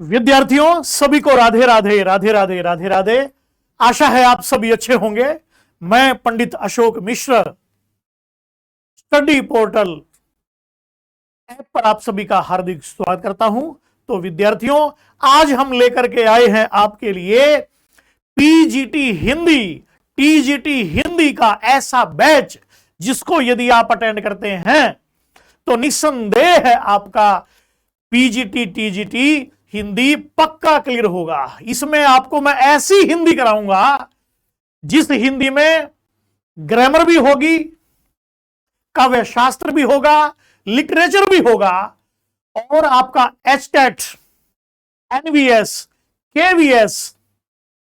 विद्यार्थियों सभी को राधे राधे राधे राधे राधे राधे। आशा है आप सभी अच्छे होंगे। मैं पंडित Ashok Mishra study portal app पर आप सभी का हार्दिक स्वागत करता हूं। तो विद्यार्थियों, आज हम लेकर के आए हैं आपके लिए पीजीटी हिंदी, टीजीटी हिंदी का ऐसा बैच जिसको यदि आप अटेंड करते हैं तो निस्संदेह है आपका पीजीटी टीजीटी हिंदी पक्का क्लियर होगा। इसमें आपको मैं ऐसी हिंदी कराऊंगा जिस हिंदी में ग्रामर भी होगी, काव्य शास्त्र भी होगा, लिटरेचर भी होगा और आपका HTET, NVS, KVS,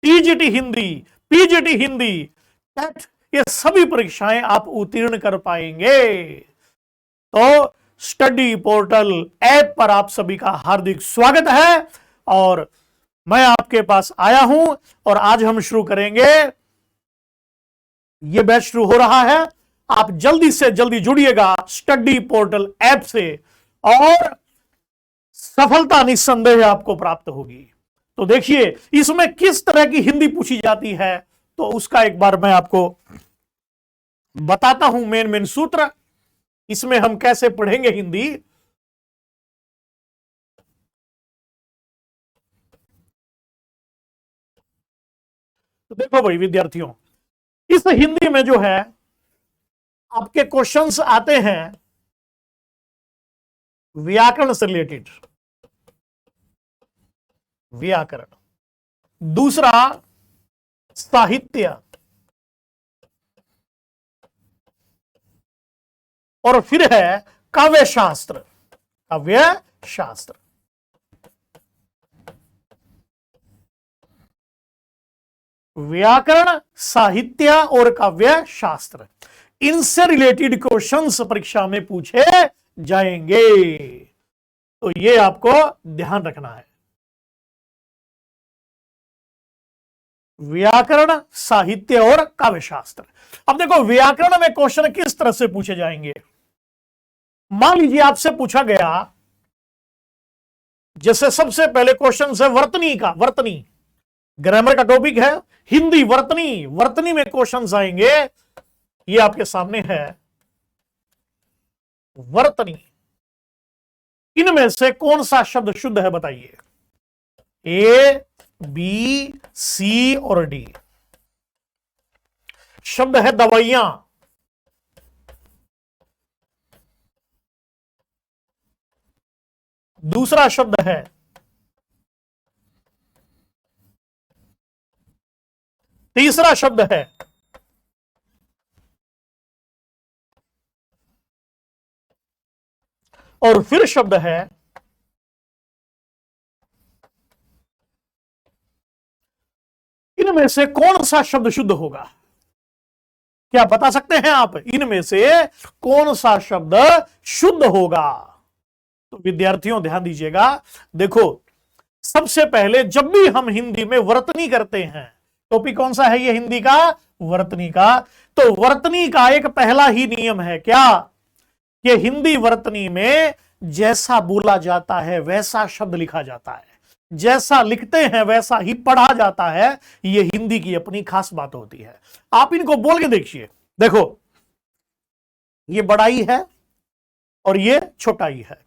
TGT Hindi, PGT Hindi, TET, ये सभी परीक्षाएं आप उत्तीर्ण कर पाएंगे। तो स्टडी पोर्टल ऐप पर आप सभी का हार्दिक स्वागत है और मैं आपके पास आया हूं और आज हम शुरू करेंगे। यह बैच शुरू हो रहा है, आप जल्दी से जल्दी जुड़िएगा स्टडी पोर्टल ऐप से और सफलता निस्संदेह आपको प्राप्त होगी। तो देखिए इसमें किस तरह की हिंदी पूछी जाती है, तो उसका एक बार मैं आपको बताता हूं मेन सूत्र। इसमें हम कैसे पढ़ेंगे हिंदी। तो देखो भाई विद्यार्थियों, इस हिंदी में जो है आपके क्वेश्चंस आते हैं व्याकरण से रिलेटेड, व्याकरण, दूसरा साहित्य और फिर है काव्य शास्त्र। काव्य शास्त्र, व्याकरण, साहित्य और काव्य शास्त्र, इनसे रिलेटेड क्वेश्चंस परीक्षा में पूछे जाएंगे। तो ये आपको ध्यान रखना है। व्याकरण, साहित्य और काव्य शास्त्र। अब देखो व्याकरण में क्वेश्चन किस तरह से पूछे जाएंगे। मान लीजिए आपसे पूछा गया, जैसे सबसे पहले क्वेश्चन है वर्तनी का। वर्तनी ग्रामर का टॉपिक है, हिंदी वर्तनी। वर्तनी में क्वेश्चंस आएंगे, ये आपके सामने है वर्तनी। इनमें से कौन सा शब्द शुद्ध है बताइए। ए, बी, सी और डी। शब्द है दवाइयां, दूसरा शब्द है तीसरा शब्द है और फिर शब्द है इनमें से कौन सा शब्द शुद्ध होगा। क्या बता सकते हैं आप इनमें से कौन सा शब्द शुद्ध होगा। तो विद्यार्थियों ध्यान दीजिएगा। देखो सबसे पहले जब भी हम हिंदी में वर्तनी करते हैं, टॉपिक कौन सा है ये हिंदी का, वर्तनी का। तो वर्तनी का एक पहला ही नियम है क्या, कि हिंदी वर्तनी में जैसा बोला जाता है वैसा शब्द लिखा जाता है, जैसा लिखते हैं वैसा ही पढ़ा जाता है। ये हिंदी की अपनी खास बात होती है। आप इनको बोल के देखिए। देखो ये बड़ाई है और ये छोटाई है।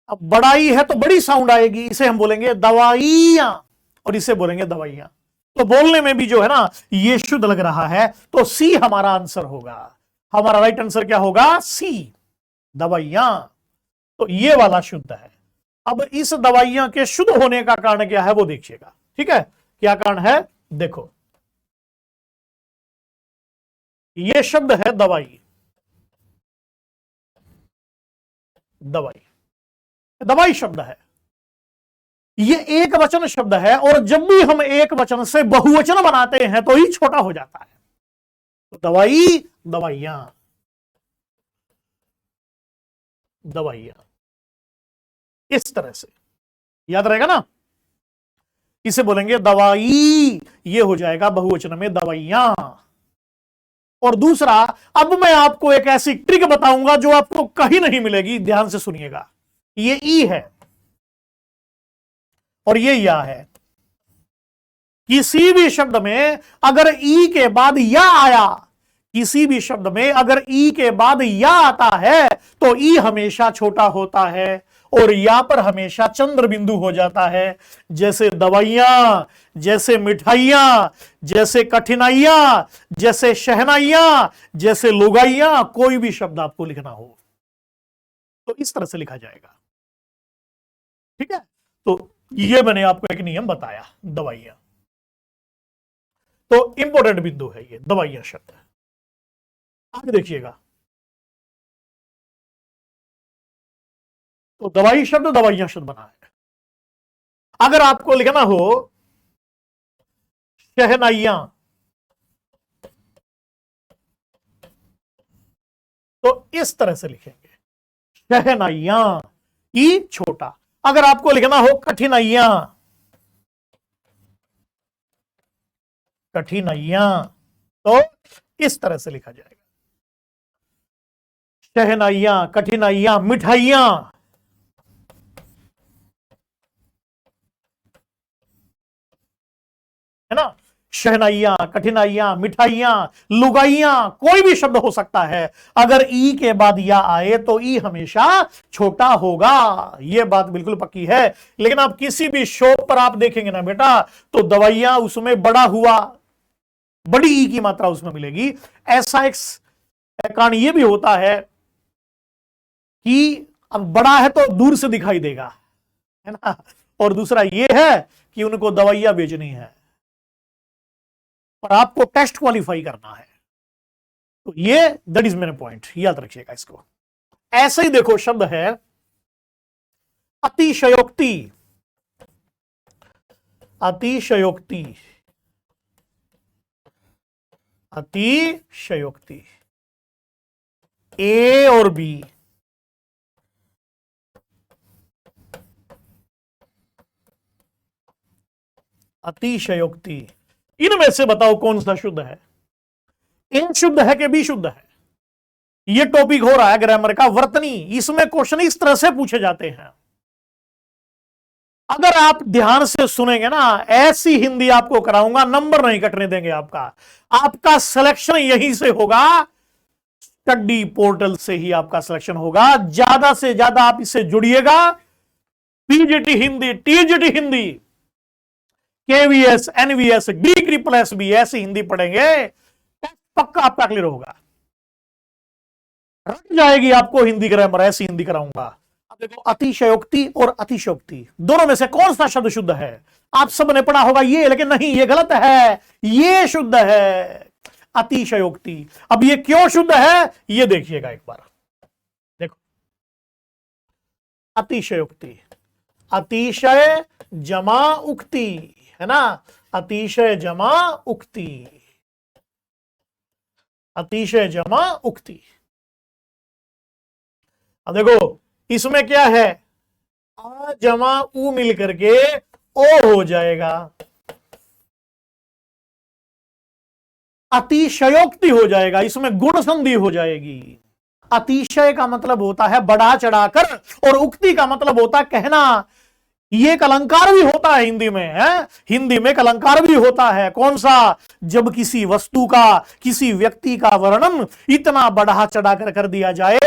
अब बड़ाई है तो बड़ी साउंड आएगी, इसे हम बोलेंगे दवाइयां और इसे बोलेंगे दवाइयां। तो बोलने में भी जो है ना ये शुद्ध लग रहा है, तो सी हमारा आंसर होगा। हमारा राइट आंसर क्या होगा, सी, दवाइयां। तो ये वाला शुद्ध है। अब इस दवाइयां के शुद्ध होने का कारण क्या है वो देखिएगा। ठीक है, क्या कारण है देखो। ये शब्द है दवाई, दवाई, दवाई शब्द है। ये एक वचन शब्द है और जब भी हम एक वचन से बहुवचन बनाते हैं तो ही छोटा हो जाता है। तो दवाई, दवाइयां, दवाइयां, इस तरह से याद रहेगा ना। इसे बोलेंगे दवाई, ये हो जाएगा बहुवचन में दवाइयां। और दूसरा, अब मैं आपको एक ऐसी ट्रिक बताऊंगा जो आपको कहीं नहीं मिलेगी, ध्यान से सुनिएगा। ये ई है, और ये या है। किसी भी शब्द में अगर ई के बाद या आया, किसी भी शब्द में अगर ई के बाद या आता है तो ई हमेशा छोटा होता है और या पर हमेशा चंद्र बिंदु हो जाता है। जैसे दवाइयां, जैसे मिठाइयां, जैसे कठिनाइयां, जैसे शहनाइयां, जैसे लुगाइयां, कोई भी शब्द आपको लिखना हो तो इस तरह से लिखा जाएगा। ठीक है, तो ये मैंने आपको एक नियम बताया। दवाइयां तो इंपॉर्टेंट बिंदु है ये दवाइयां शब्द। आगे देखिएगा, तो दवाई शब्द दवाइयां शब्द बना है। अगर आपको लिखना हो शहनाइयां तो इस तरह से लिखेंगे, शहनाइयां, ई छोटा। अगर आपको लिखना हो कठिनाइयां, कठिनाइयां तो इस तरह से लिखा जाएगा, शहनाइयां, कठिनाइयां, मिठाइयां, है ना। शहनाइयां, कठिनाइयां, मिठाइयां, लुगाइयां, कोई भी शब्द हो सकता है। अगर ई के बाद या आए तो ई हमेशा छोटा होगा, यह बात बिल्कुल पक्की है। लेकिन आप किसी भी शॉप पर आप देखेंगे ना बेटा, तो दवाइयां उसमें बड़ा हुआ, बड़ी ई की मात्रा उसमें मिलेगी। ऐसा एक कारण यह भी होता है कि अब बड़ा है तो दूर से दिखाई देगा, है ना। और दूसरा यह है कि उनको दवाइयां बेचनी है और आपको टेस्ट क्वालिफाई करना है। तो ये दैट इज मेरा पॉइंट, याद रखिएगा इसको। ऐसे ही देखो शब्द है अतिशयोक्ति, अतिशयोक्ति, अतिशयोक्ति, ए और बी, अतिशयोक्ति, इनमें से बताओ कौन सा शुद्ध है? ए शुद्ध है कि बी शुद्ध है? यह टॉपिक हो रहा है ग्रामर का वर्तनी, इसमें क्वेश्चन इस तरह से पूछे जाते हैं। अगर आप ध्यान से सुनेंगे ना, ऐसी हिंदी आपको कराऊंगा, नंबर नहीं कटने देंगे आपका। आपका सिलेक्शन यहीं से होगा, स्टडी पोर्टल से ही आपका सिलेक्शन होगा। ज्यादा से ज्यादा आप इससे जुड़िएगा। PGT Hindi, TGT Hindi, KVS, NVS, D triple S भी ऐसी हिंदी पढ़ेंगे, पक्का आपका क्लियर होगा। रट जाएगी आपको हिंदी ग्रामर, ऐसी हिंदी कराऊंगा। अब देखो अतिशयोक्ति और अतिशयोक्ति, दोनों में से कौन सा शब्द शुद्ध है? आप सब ने पढ़ा होगा ये, लेकिन नहीं, ये गलत है, ये शुद्ध है, अतिशयोक्ति। अब ये क्यों शुद्ध है ये देखिएगा एक बार। देखो अतिशयोक्ति, अतिशय जमा उक्ति, है ना, अतिशय जमा उक्ति, अतिशय जमा उक्ति। अब देखो इसमें क्या है, आ जमा उ मिल करके ओ हो जाएगा, अतिशयोक्ति हो जाएगा, इसमें गुण संधि हो जाएगी। अतिशय का मतलब होता है बढ़ा चढ़ाकर, और उक्ति का मतलब होता है कहना। ये एक अलंकार भी होता है हिंदी में, है, हिंदी में एक अलंकार भी होता है। कौन सा? जब किसी वस्तु का, किसी व्यक्ति का वर्णन इतना बढ़ा चढ़ाकर कर दिया जाए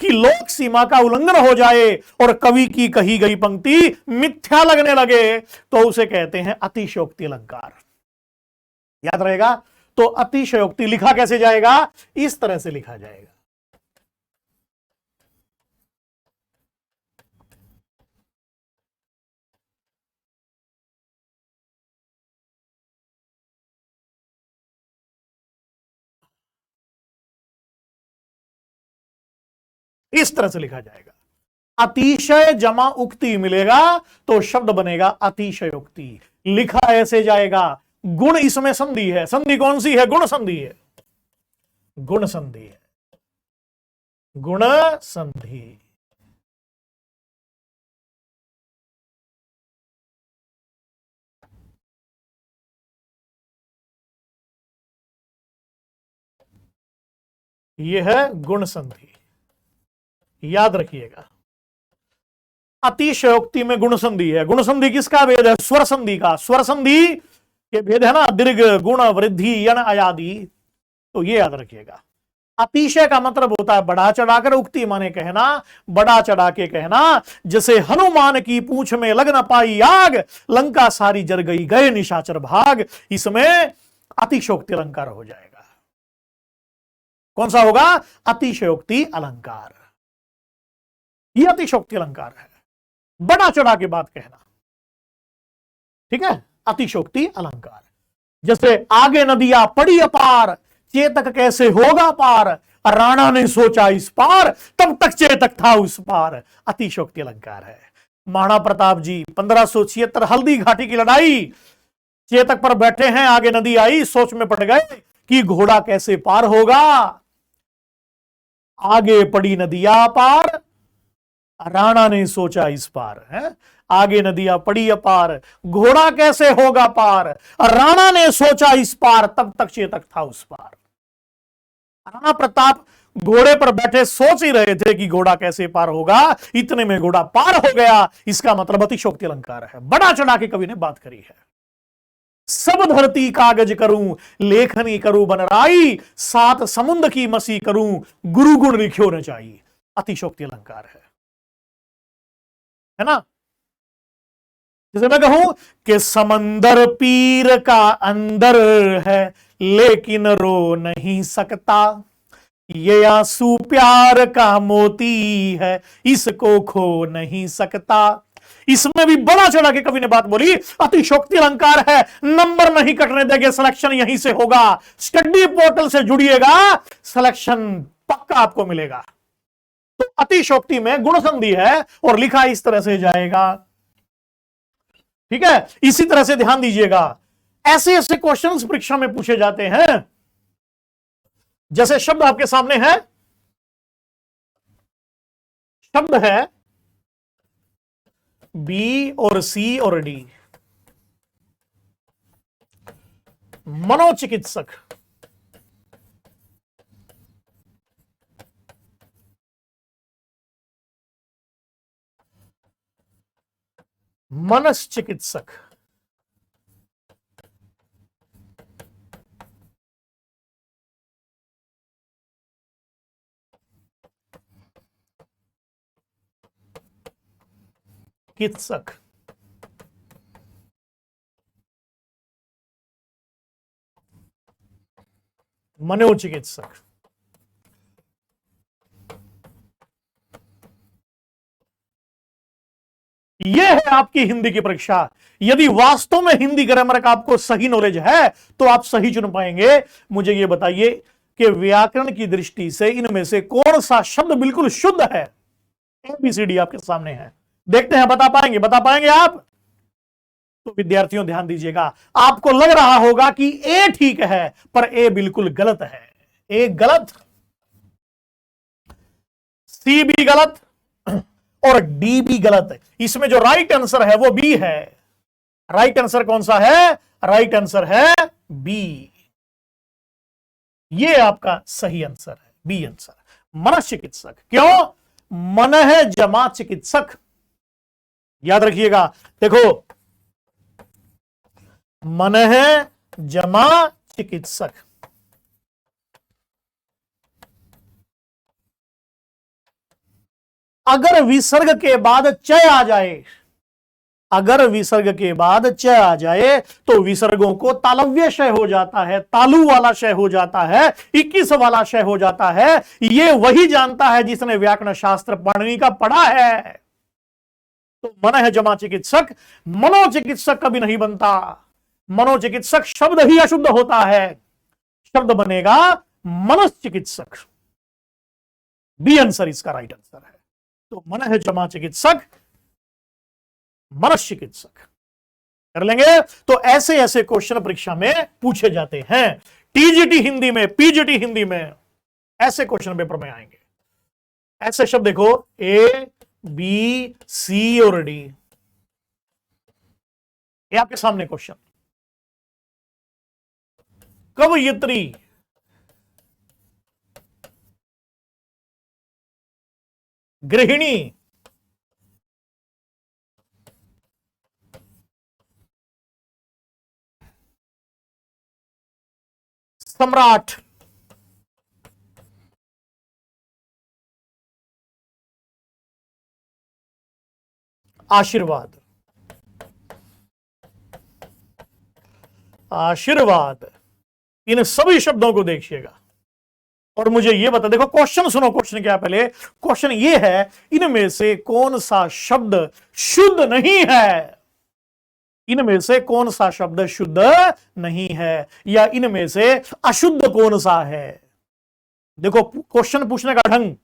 कि लोक सीमा का उल्लंघन हो जाए और कवि की कही गई पंक्ति मिथ्या लगने लगे, तो उसे कहते हैं अतिशयोक्ति अलंकार। याद रहेगा। तो अतिशयोक्ति लिखा कैसे जाएगा? इस तरह से लिखा जाएगा। इस तरह से लिखा जाएगा। अतिशय जमा उक्ति मिलेगा तो शब्द बनेगा अतिशयोक्ति। लिखा ऐसे जाएगा, गुण इसमें संधि है। संधि कौन सी है? गुण संधि है, गुण संधि है, गुण संधि। यह है गुण संधि, याद रखिएगा। अतिशयोक्ति में गुण संधि है। गुण संधि किसका भेद है? स्वर संधि का। स्वर संधि के भेद है ना, दीर्घ, गुण, वृद्धि, यण, अयादि। तो ये याद रखिएगा। अतिशय का मतलब होता है बढ़ा चढ़ाकर, उक्ति माने कहना, बढ़ा चढ़ा के कहना। जैसे हनुमान की पूंछ में लग न पाई आग, लंका सारी जल गई, गए निशाचर भाग। इसमें अतिशयोक्ति अलंकार हो जाएगा। कौन सा होगा? अतिशयोक्ति अलंकार। यह अतिशयोक्ति अलंकार है, बढ़ा चढ़ा के बात कहना। ठीक है, अतिशयोक्ति अलंकार। जैसे आगे नदियां पड़ी अपार, चेतक कैसे होगा पार, राणा ने सोचा इस पार, तब तक चेतक था उस पार। अतिशयोक्ति अलंकार है। महाराणा प्रताप जी 1576 हल्दी घाटी की लड़ाई, चेतक पर बैठे हैं, आगे नदी आई, सोच में पड़ गए कि घोड़ा कैसे पार होगा। आगे पड़ी नदियां पार, राणा ने सोचा इस पार है। आगे नदियां पड़ी अपार, घोड़ा कैसे होगा पार, राणा ने सोचा इस पार, तब तक चेतक था उस पार। राणा प्रताप घोड़े पर बैठे सोच ही रहे थे कि घोड़ा कैसे पार होगा, इतने में घोड़ा पार हो गया। इसका मतलब अतिशयोक्ति अलंकार है, बढ़ा चढ़ा के कवि ने बात करी है। सब धरती कागज करूं, लेखनी करूं बनराई, सात समुद्र की मसी करूं, गुरु गुण लिखियो न चाहिए। अतिशयोक्ति अलंकार है ना। जैसे मैं कहूं कि समंदर पीर का अंदर है, लेकिन रो नहीं सकता, ये आंसू प्यार का मोती है, इसको खो नहीं सकता। इसमें भी बड़ा चढ़ा के कवि ने बात बोली। अतिशयोक्ति अलंकार है, नंबर नहीं कटने देंगे, सिलेक्शन यहीं से होगा। स्टडी पोर्टल से जुड़िएगा, सिलेक्शन पक्का आपको मिलेगा। तो अतिशयोक्ति में गुण संधि है और लिखा इस तरह से जाएगा। ठीक है, इसी तरह से ध्यान दीजिएगा। ऐसे ऐसे क्वेश्चंस परीक्षा में पूछे जाते हैं। जैसे शब्द आपके सामने है, शब्द है बी और सी और डी। मनोचिकित्सक, मनश्चिकित्सक, चिकित्सक, मनोचिकित्सक। यह है आपकी हिंदी की परीक्षा। यदि वास्तव में हिंदी ग्रामर का आपको सही नॉलेज है तो आप सही चुन पाएंगे। मुझे यह बताइए कि व्याकरण की दृष्टि से इनमें से कौन सा शब्द बिल्कुल शुद्ध है? एबीसीडी आपके सामने है, देखते हैं बता पाएंगे आप? तो विद्यार्थियों ध्यान दीजिएगा, आपको लग रहा होगा कि ए ठीक है, पर ए बिल्कुल गलत है। ए गलत, सी भी गलत और डी भी गलत। इसमें जो राइट आंसर है वो बी है। राइट आंसर कौन सा है? राइट आंसर है बी। ये आपका सही आंसर है, बी आंसर। मनश्चिकित्सक, क्यों? मन है जमा चिकित्सक। याद रखिएगा, देखो, मन है जमा चिकित्सक। अगर विसर्ग के बाद चय आ जाए, अगर विसर्ग के बाद चय आ जाए तो विसर्गों को तालव्य शय हो जाता है, तालु वाला शय हो जाता है, 21 वाला शय हो जाता है। ये वही जानता है जिसने व्याकरण शास्त्र पाणिनि का पढ़ा है। तो मन है जमा चिकित्सक, मनोचिकित्सक कभी नहीं बनता। मनोचिकित्सक शब्द ही अशुद्ध होता है, शब्द बनेगा मनश्चिकित्सक। बी आंसर इसका राइट आंसर है। तो मन है जमा चिकित्सक, मनश्चिकित्सक कर लेंगे। तो ऐसे ऐसे क्वेश्चन परीक्षा में पूछे जाते हैं। टीजीटी हिंदी में, पीजीटी हिंदी में ऐसे क्वेश्चन पेपर में आएंगे। ऐसे शब्द देखो, ए बी सी और डी, ये आपके सामने क्वेश्चन। कवयित्री, गृहिणी, सम्राट, आशीर्वाद, आशीर्वाद। इन सभी शब्दों को देखिएगा और मुझे यह बता, देखो क्वेश्चन सुनो, क्वेश्चन क्या पहले, क्वेश्चन ये है इनमें से कौन सा शब्द शुद्ध नहीं है, इनमें से कौन सा शब्द शुद्ध नहीं है, या इनमें से अशुद्ध कौन सा है। देखो क्वेश्चन पूछने का ढंग,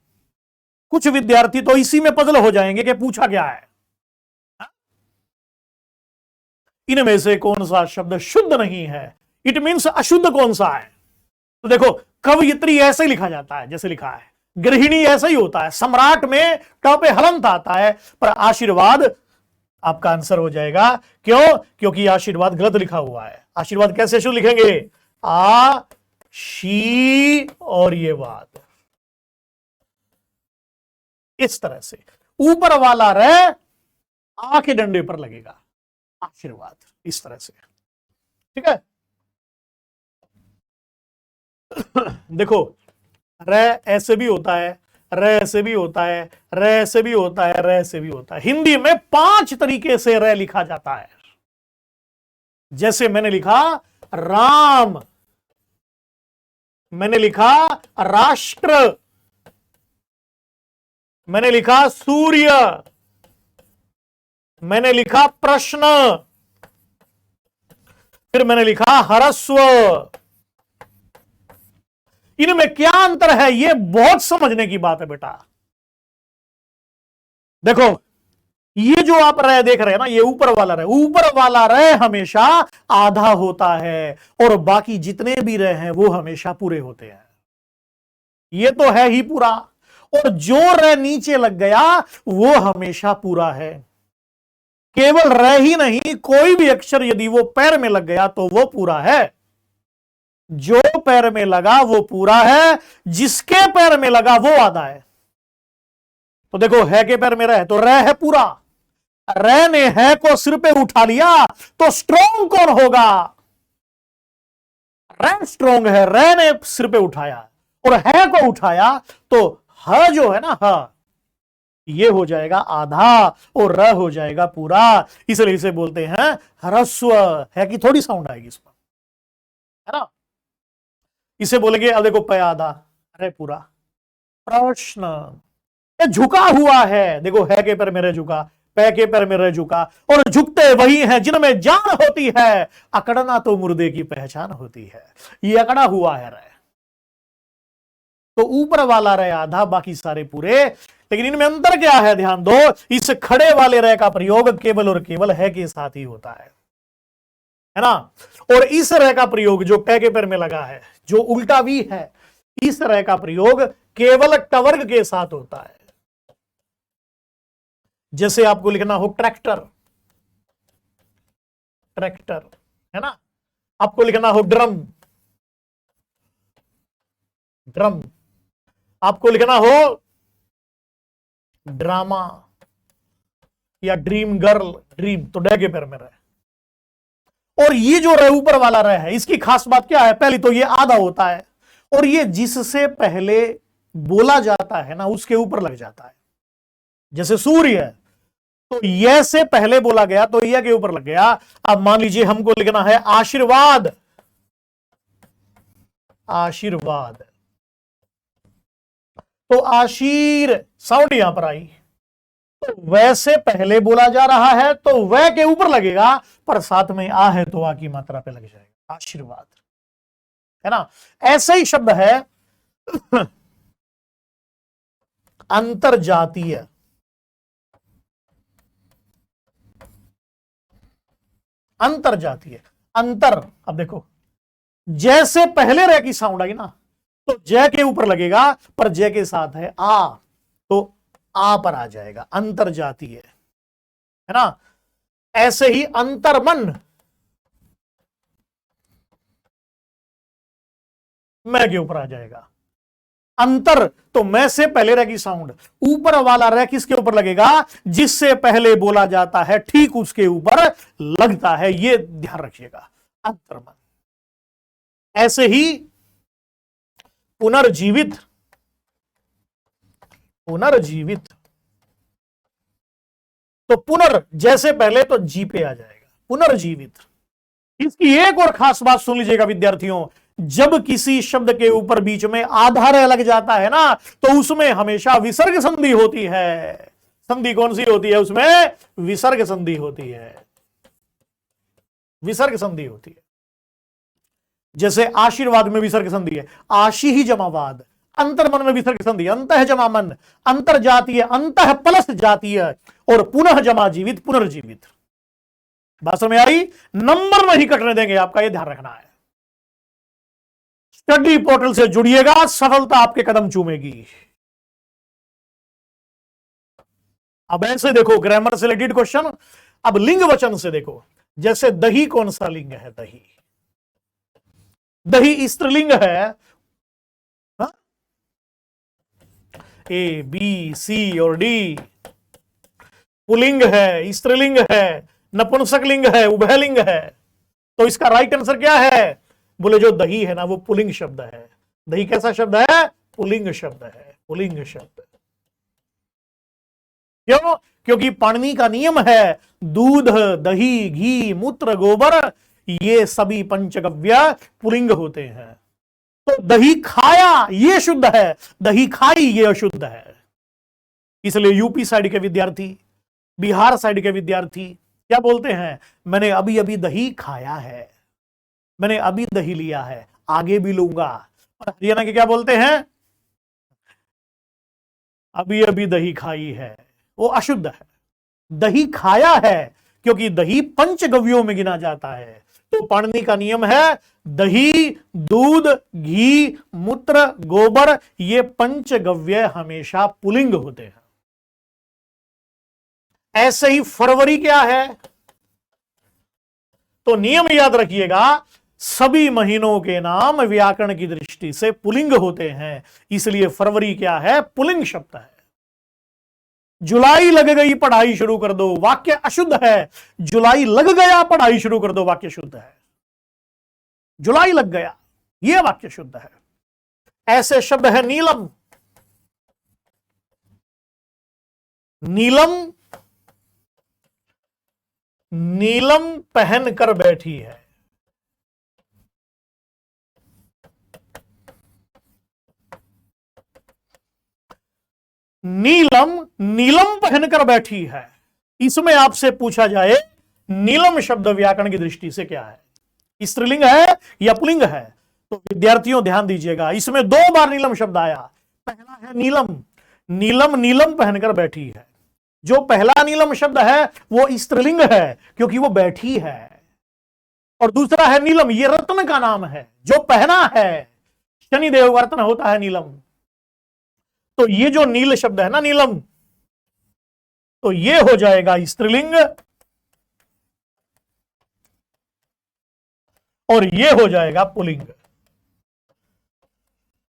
कुछ विद्यार्थी तो इसी में पजल हो जाएंगे कि पूछा क्या है। इनमें से कौन सा शब्द शुद्ध नहीं है, इट मीन्स अशुद्ध कौन सा है। तो देखो कवयित्री ऐसे ही लिखा जाता है जैसे लिखा है, गृहिणी ऐसा ही होता है, सम्राट में ट पे हलंत आता है, पर आशीर्वाद आपका आंसर हो जाएगा। क्यों? क्योंकि आशीर्वाद गलत लिखा हुआ है। आशीर्वाद कैसे शुद्ध लिखेंगे, आ शी और ये वाद, इस तरह से ऊपर वाला रे आ के डंडे पर लगेगा, आशीर्वाद, इस तरह से। ठीक है, देखो रे ऐसे भी होता है, रे ऐसे भी होता है, रे ऐसे भी होता है, रे ऐसे भी होता है। हिंदी में 5 तरीके से रे लिखा जाता है। जैसे मैंने लिखा राम, मैंने लिखा राष्ट्र, मैंने लिखा सूर्य, मैंने लिखा प्रश्न, फिर मैंने लिखा हरस्व। इनमें क्या अंतर है, यह बहुत समझने की बात है बेटा। देखो ये जो आप रे देख रहे हैं ना, ये ऊपर वाला रे, ऊपर वाला रे हमेशा आधा होता है और बाकी जितने भी रे हैं वो हमेशा पूरे होते हैं। ये तो है ही पूरा, और जो रे नीचे लग गया वो हमेशा पूरा है। केवल रे ही नहीं, कोई भी अक्षर यदि वो पैर में लग गया तो वो पूरा है। जो पैर में लगा वो पूरा है, जिसके पैर में लगा वो आधा है। तो देखो है के पैर में रह तो रह है पूरा, रह ने है को सिर पे उठा लिया तो स्ट्रोंग कौन होगा, रह स्ट्रोंग है, रह ने सिर पे उठाया और है को उठाया तो ह जो है ना, ह ये हो जाएगा आधा और र हो जाएगा पूरा। इसलिए इसे बोलते हैं ह्रस्व। है कि थोड़ी साउंड आएगी इसमें, है ना। इसे बोलेंगे, अब देखो पै आधा, अरे पूरा। प्रश्न, ये झुका हुआ है, देखो है के पैर मेरे झुका, पै के पैर मेरे झुका, और झुकते वही हैं जिनमें जान होती है, अकड़ना तो मुर्दे की पहचान होती है। ये अकड़ा हुआ है रे, तो ऊपर वाला रे आधा, बाकी सारे पूरे। लेकिन इनमें अंतर क्या है, ध्यान दो, इस खड़े वाले रे का प्रयोग केवल और केवल है के साथ ही होता है ना। और इस रे का प्रयोग जो कै के पैर में लगा है, जो उल्टा भी है, इस रे का प्रयोग केवल टवर्ग के साथ होता है। जैसे आपको लिखना हो ट्रैक्टर, ट्रैक्टर, है ना। आपको लिखना हो ड्रम, ड्रम। आपको लिखना हो ड्रामा या ड्रीम गर्ल, ड्रीम, तो डे के पैर में रहे। और ये जो रहे ऊपर वाला रहे है, इसकी खास बात क्या है, पहली तो ये आधा होता है, और ये जिससे पहले बोला जाता है ना उसके ऊपर लग जाता है। जैसे सूर्य है तो यह से पहले बोला गया तो यह के ऊपर लग गया। अब मान लीजिए हमको लिखना है आशीर्वाद, आशीर्वाद, तो आशीर साउंड यहां पर आई, तो वैसे पहले बोला जा रहा है तो वह के ऊपर लगेगा, पर साथ में आ है तो आ की मात्रा पे लग जाएगा, आशीर्वाद, है ना। ऐसे ही शब्द है अंतरजातीय, अंतरजातीय, अंतर। अब देखो जैसे पहले रह की साउंड आई ना तो जय के ऊपर लगेगा, पर जय के साथ है आ तो आ पर आ जाएगा, अंतरजातीय, है ना। ऐसे ही अंतर्मन, मैं के ऊपर आ जाएगा। अंतर तो मैं से पहले रह की साउंड, ऊपर वाला रह किसके ऊपर लगेगा, जिससे पहले बोला जाता है ठीक उसके ऊपर लगता है, ये ध्यान रखिएगा, अंतर्मन। ऐसे ही पुनर्जीवित, पुनर्जीवित। तो पुनर जैसे पहले तो जी पे आ जाएगा, पुनर्जीवित। इसकी एक और खास बात सुन लीजिएगा विद्यार्थियों, जब किसी शब्द के ऊपर बीच में आधार लग जाता है ना, तो उसमें हमेशा विसर्ग संधि होती है। संधि कौन सी होती है उसमें? विसर्ग संधि होती है, विसर्ग संधि होती है। जैसे आशीर्वाद में विसर्ग संधि है, आशी ही जमावाद। अंतर्मन में विसर्ग संधि, अंतः जमा मन, अंतर जातीय, अंतः प्लस जातीय, और पुनः जमा जीवित, पुनर्जीवित। बात समझ में आई? नंबर नहीं कटने देंगे आपका, यह ध्यान रखना है। स्टडी पोर्टल से जुड़िएगा, सफलता आपके कदम चूमेगी। अब ऐसे देखो ग्रामर से रिलेटेड क्वेश्चन। अब लिंग वचन से देखो, जैसे दही कौन सा लिंग है? दही, दही स्त्रीलिंग है। हा? ए बी सी और डी। पुलिंग है, स्त्रीलिंग है, नपुंसक लिंग है, उभयलिंग है। तो इसका राइट आंसर क्या है? बोले जो दही है ना वो पुलिंग शब्द है। दही कैसा शब्द है? पुलिंग शब्द है, पुलिंग शब्द। क्यों? क्योंकि पाणिनि का नियम है दूध, दही, घी, मूत्र, गोबर ये सभी पंचगव्य पुलिंग होते हैं। तो दही खाया ये शुद्ध है, दही खाई ये अशुद्ध है। इसलिए यूपी साइड के विद्यार्थी, बिहार साइड के विद्यार्थी क्या बोलते हैं? मैंने अभी अभी दही खाया है, मैंने अभी दही लिया है, आगे भी लूंगा। और हरियाणा के क्या बोलते हैं? अभी अभी दही खाई है, वो अशुद्ध है। दही खाया है क्योंकि दही पंचगव्यों में गिना जाता है। तो पाणिनि का नियम है दही, दूध, घी, मूत्र, गोबर ये पंचगव्य हमेशा पुलिंग होते हैं। ऐसे ही फरवरी क्या है? तो नियम याद रखिएगा, सभी महीनों के नाम व्याकरण की दृष्टि से पुलिंग होते हैं, इसलिए फरवरी क्या है? पुलिंग शब्द है। जुलाई लग गई पढ़ाई शुरू कर दो, वाक्य अशुद्ध है। जुलाई लग गया पढ़ाई शुरू कर दो, वाक्य शुद्ध है। जुलाई लग गया यह वाक्य शुद्ध है। ऐसे शब्द है नीलम, नीलम, नीलम पहन कर बैठी है। नीलम, नीलम पहनकर बैठी है। इसमें आपसे पूछा जाए नीलम शब्द व्याकरण की दृष्टि से क्या है? स्त्रीलिंग है या पुल्लिंग है? तो विद्यार्थियों ध्यान दीजिएगा, इसमें 2 बार नीलम शब्द आया। पहला है नीलम, नीलम नीलम पहनकर बैठी है। जो पहला नीलम शब्द है वो स्त्रीलिंग है क्योंकि वो बैठी है। और दूसरा है नीलम, ये रत्न का नाम है जो पहना है। शनिदेव का रत्न होता है नीलम। तो ये जो नील शब्द है ना नीलम, तो ये हो जाएगा स्त्रीलिंग और ये हो जाएगा पुल्लिंग।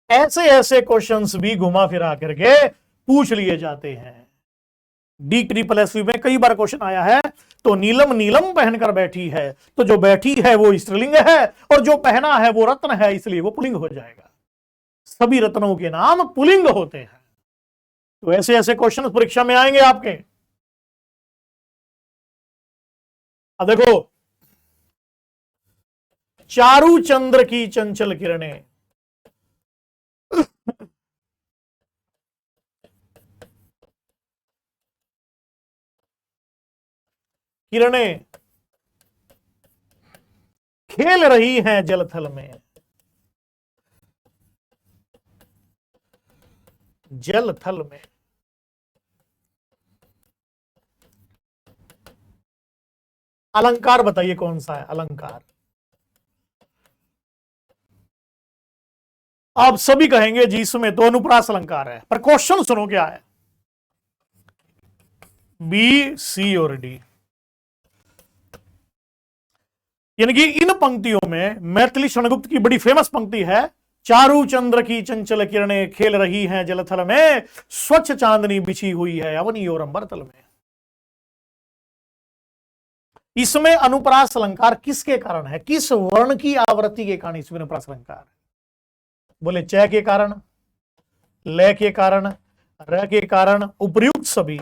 ऐसे ऐसे क्वेश्चंस भी घुमा फिरा करके पूछ लिए जाते हैं। DSSSB में कई बार क्वेश्चन आया है। तो नीलम नीलम पहनकर बैठी है, तो जो बैठी है वो स्त्रीलिंग है और जो पहना है वो रत्न है, इसलिए वो पुल्लिंग हो जाएगा। सभी रत्नों के नाम पुल्लिंग होते हैं। तो ऐसे ऐसे क्वेश्चन परीक्षा में आएंगे आपके। अब देखो, चारू चंद्र की चंचल किरणें, किरणें खेल रही हैं जलथल में, जलथल में। अलंकार बताइए कौन सा है अलंकार? आप सभी कहेंगे जी इसमें तो अनुप्रास अलंकार है, पर क्वेश्चन सुनो क्या है। बी, सी और डी, यानी कि इन पंक्तियों में मैथिली शरणगुप्त की बड़ी फेमस पंक्ति है, चारू चंद्र की चंचल किरणें खेल रही हैं जलथल में, स्वच्छ चांदनी बिछी हुई है अवनी और अंबर तल में। इसमें अनुप्रास अलंकार किसके कारण है? किस वर्ण की आवृत्ति के कारण इसमें अनुप्रास अलंकार है? बोले च के कारण, ल के कारण, र के कारण, उपर्युक्त सभी।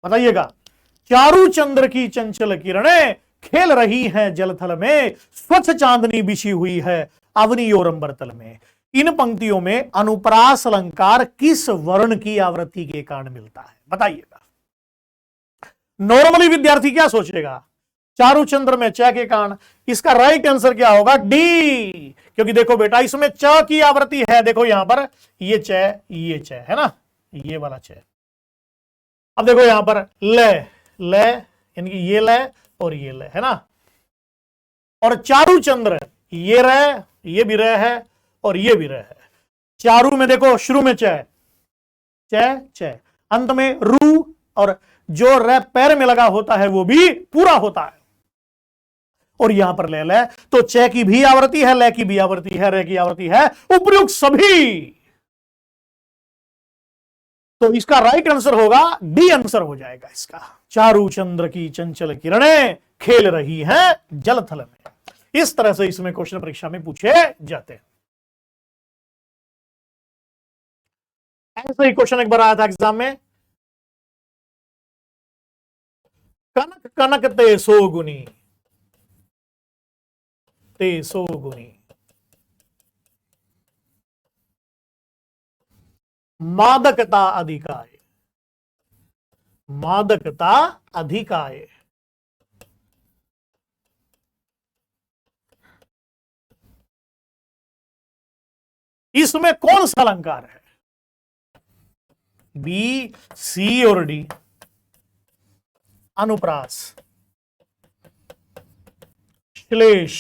बताइएगा। चारू चंद्र की चंचल किरणें खेल रही हैं जलथल में, स्वच्छ चांदनी बिछी हुई है अवनी और अंबर तल में। इन पंक्तियों में अनुप्रास अलंकार किस वर्ण की आवृत्ति के कारण मिलता है? बताइएगा। नॉर्मली विद्यार्थी क्या सोचेगा? चारू चंद्र में च के कारण। इसका राइट आंसर क्या होगा? डी। क्योंकि देखो बेटा, इसमें च की आवृत्ति है, देखो यहां पर ये च है ना, ये वाला च। अब देखो यहां पर ल यानी कि ये ल और ये ल है ना, और चारू चंद्र ये रह, ये भी रह है और ये भी रह है। चारू में देखो शुरू में च अंत में रू, और जो र पैर में लगा होता है वो भी पूरा होता है। और यहां पर ले तो च की भी आवृत्ति है, ल की भी आवृत्ति है, र की आवृत्ति है, उपर्युक्त सभी। तो इसका राइट आंसर होगा डी आंसर हो जाएगा इसका। चारू चंद्र की चंचल किरणें खेल रही हैं जलथल में। इस तरह से इसमें क्वेश्चन परीक्षा में पूछे जाते हैं। ऐसा ही क्वेश्चन एक बार आया था एग्जाम में। कनक कनक ते सोगुनी, ते सोगुनी, मादकता अधिकाय, मादकता अधिकाय। इसमें कौन सा अलंकार है? बी, सी और डी। अनुप्रास, श्लेष,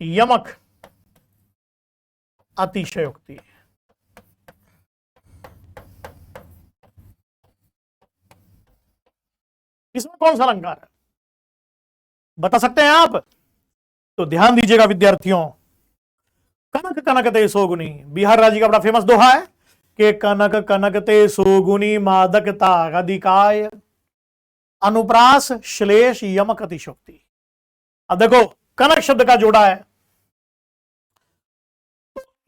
यमक, अतिशयोक्ति। इसमें कौन सा अलंकार है? बता सकते हैं आप? तो ध्यान दीजिएगा विद्यार्थियों। कनक कनक ते सोगुनी, बिहार राज्य का बड़ा फेमस दोहा है कि कनक कनक ते सोगुनी मादकता अधिकाय, अनुप्रास, श्लेष, यमक, अतिशयोक्ति। अब देखो कनक शब्द का जोड़ा है,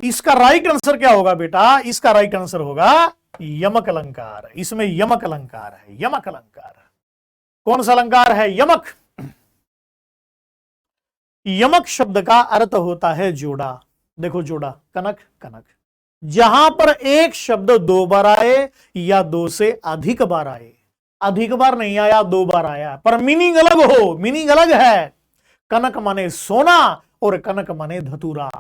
इसका राइट आंसर क्या होगा बेटा? इसका राइट आंसर होगा यमक अलंकार। इसमें यमक अलंकार है, यमक अलंकार। कौन सा अलंकार है? यमक। यमक शब्द का अर्थ होता है जोड़ा। देखो जोड़ा, कनक कनक। जहां पर एक शब्द दो बार आए या दो से अधिक बार आए, अधिक बार नहीं आया, दो बार आया, पर मीनिंग अलग हो, मीनिंग अलग है। कनक माने सोना और कनक माने धतूरा।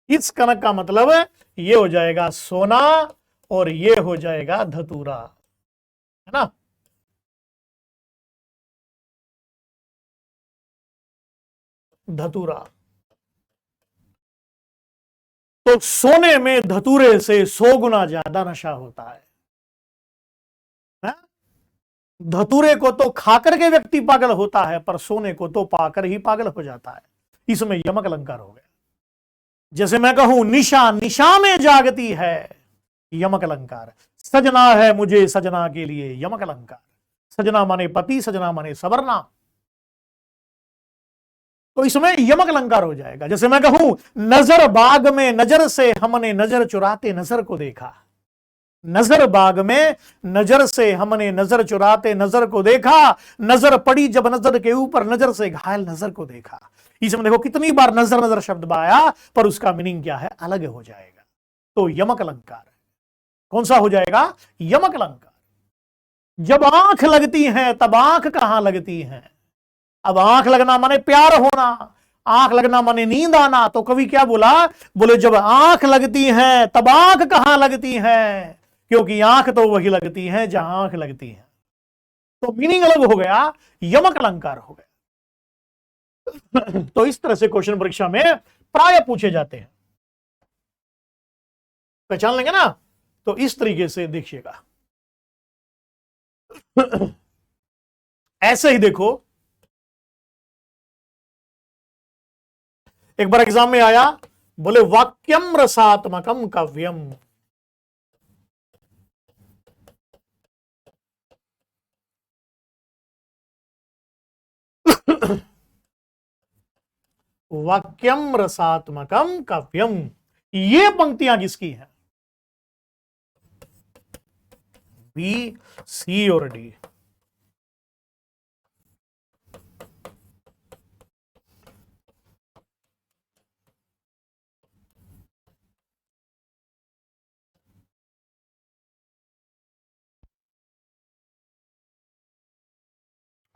इस कनक का मतलब ये हो जाएगा सोना और ये हो जाएगा धतूरा, है ना। धतूरा। तो सोने में धतूरे से 100 गुना ज्यादा नशा होता है। धतूरे को तो खाकर के व्यक्ति पागल होता है, पर सोने को तो पाकर ही पागल हो जाता है। इसमें यमक अलंकार हो गया। जैसे मैं कहूं निशा, निशा में जागती है, यमक अलंकार। सजना है मुझे सजना के लिए, यमक अलंकार। सजना माने पति, सजना माने सवरना, तो इसमें यमक अलंकार हो जाएगा। जैसे मैं कहूं नजर बाग में नजर से हमने नजर चुराते नजर को देखा, नजर बाग में नजर से हमने नजर चुराते नजर को देखा, नजर पड़ी जब नजर के ऊपर नजर से घायल नजर को देखा। इसमें देखो कितनी बार नजर नजर शब्द आया, पर उसका मीनिंग क्या है? अलग हो जाएगा। तो यमक अलंकार कौन सा हो जाएगा? यमक अलंकार। जब आंख लगती है तब आंख कहां लगती है? अब आंख लगना माने प्यार होना, आंख लगना माने नींद आना। तो कवि क्या बोला? बोले जब आंख लगती है तब आंख कहां लगती है? क्योंकि आंख तो वही लगती है जहां आंख लगती है। तो मीनिंग अलग हो गया, यमक अलंकार हो गया। तो इस तरह से क्वेश्चन परीक्षा में प्राय पूछे जाते हैं। पहचान लेंगे ना? तो इस तरीके से देखिएगा। ऐसे ही देखो, एक बार एग्जाम में आया, बोले वाक्यम रसात्मकम काव्यम। वाक्यम रसात्मकम काव्यम, ये पंक्तियां किसकी हैं? बी, सी और डी।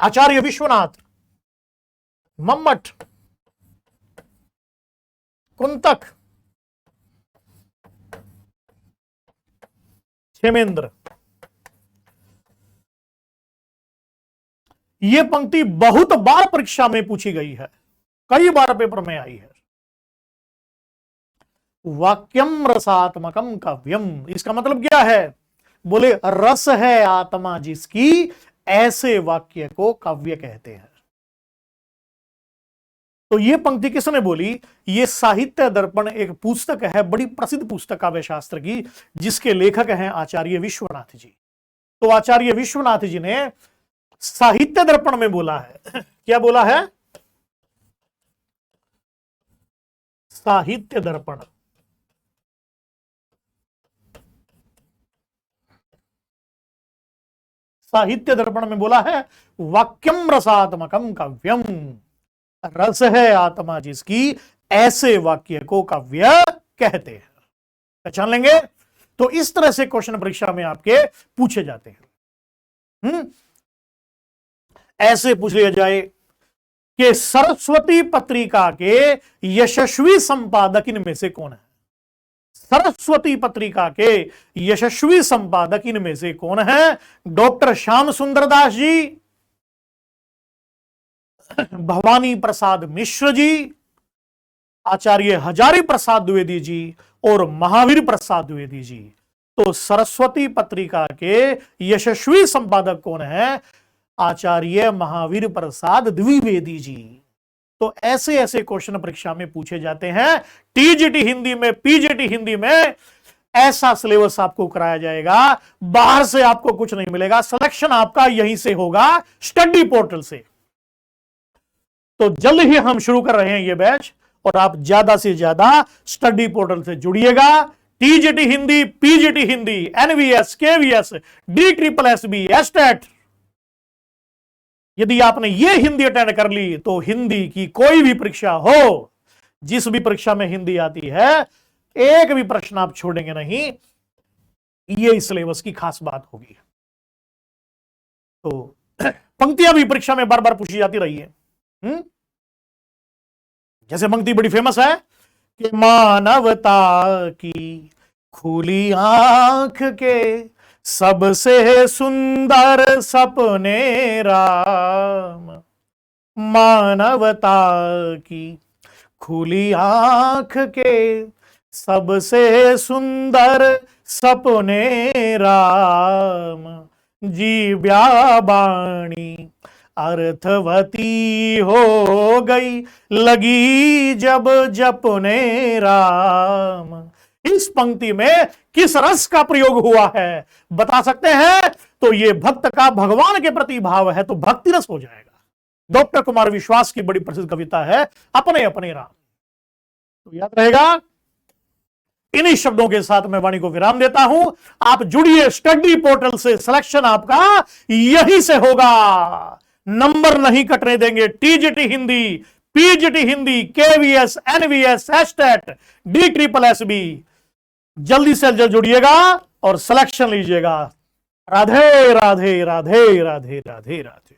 आचार्य विश्वनाथ, मम्मट, कुंतक, क्षेमेंद्र। यह पंक्ति बहुत बार परीक्षा में पूछी गई है, कई बार पेपर में आई है। वाक्यम रसात्मकम काव्यम, इसका मतलब क्या है? बोले रस है आत्मा जिसकी, ऐसे वाक्य को काव्य कहते हैं। तो यह पंक्ति किसने बोली? यह साहित्य दर्पण एक पुस्तक है, बड़ी प्रसिद्ध पुस्तक काव्य शास्त्र की, जिसके लेखक हैं आचार्य विश्वनाथ जी। तो आचार्य विश्वनाथ जी ने साहित्य दर्पण में बोला है, क्या बोला है? साहित्य दर्पण। साहित्य दर्पण में बोला है वाक्यम रसात्मकम काव्यम, रस है आत्मा जिसकी, ऐसे वाक्य को काव्य कहते हैं। पहचान लेंगे? तो इस तरह से क्वेश्चन परीक्षा में आपके पूछे जाते हैं। ऐसे पूछ लिया जाए कि सरस्वती पत्रिका के यशस्वी संपादक इनमें से कौन है? सरस्वती पत्रिका के यशस्वी संपादक इनमें से कौन है? डॉक्टर श्याम सुंदर दास जी, भवानी प्रसाद मिश्र जी, आचार्य हजारी प्रसाद द्विवेदी जी और महावीर प्रसाद द्विवेदी जी। तो सरस्वती पत्रिका के यशस्वी संपादक कौन है? आचार्य महावीर प्रसाद द्विवेदी जी। तो ऐसे ऐसे क्वेश्चन परीक्षा में पूछे जाते हैं। टीजीटी हिंदी में, पीजीटी हिंदी में ऐसा सिलेबस आपको कराया जाएगा, बाहर से आपको कुछ नहीं मिलेगा। सिलेक्शन आपका यहीं से होगा, स्टडी पोर्टल से। तो जल्द ही हम शुरू कर रहे हैं ये बैच, और आप ज्यादा से ज्यादा स्टडी पोर्टल से जुड़िएगा। TGT Hindi, PGT Hindi, NVS, KVS, DSSB, state, यदि आपने ये हिंदी अटेंड कर ली तो हिंदी की कोई भी परीक्षा हो, जिस भी परीक्षा में हिंदी आती है, एक भी प्रश्न आप छोड़ेंगे नहीं। ये इस सिलेबस की खास बात होगी। तो पंक्तियां भी परीक्षा में बार बार पूछी जाती रही है। जैसे पंक्ति बड़ी फेमस है कि मानवता की खुली आंख के सबसे सुंदर सपने राम, मानवता की खुली आंख के सबसे सुंदर सपने राम, जीव्या बाणी अर्थवती हो गई लगी जब जपने राम। इस पंक्ति में किस रस का प्रयोग हुआ है बता सकते हैं? तो ये भक्त का भगवान के प्रति भाव है, तो भक्ति रस हो जाएगा। डॉक्टर कुमार विश्वास की बड़ी प्रसिद्ध कविता है अपने अपने राम। तो याद रहेगा। इन्हीं शब्दों के साथ मैं वाणी को विराम देता हूं। आप जुड़िए स्टडी पोर्टल से, सिलेक्शन आपका यहीं से होगा। नंबर नहीं कटने देंगे। TGT Hindi, PGT Hindi, KVS, NVS, STET, DSSB, जल्दी से जल्द जुड़िएगा और सिलेक्शन लीजिएगा। राधे राधे राधे राधे राधे राधे।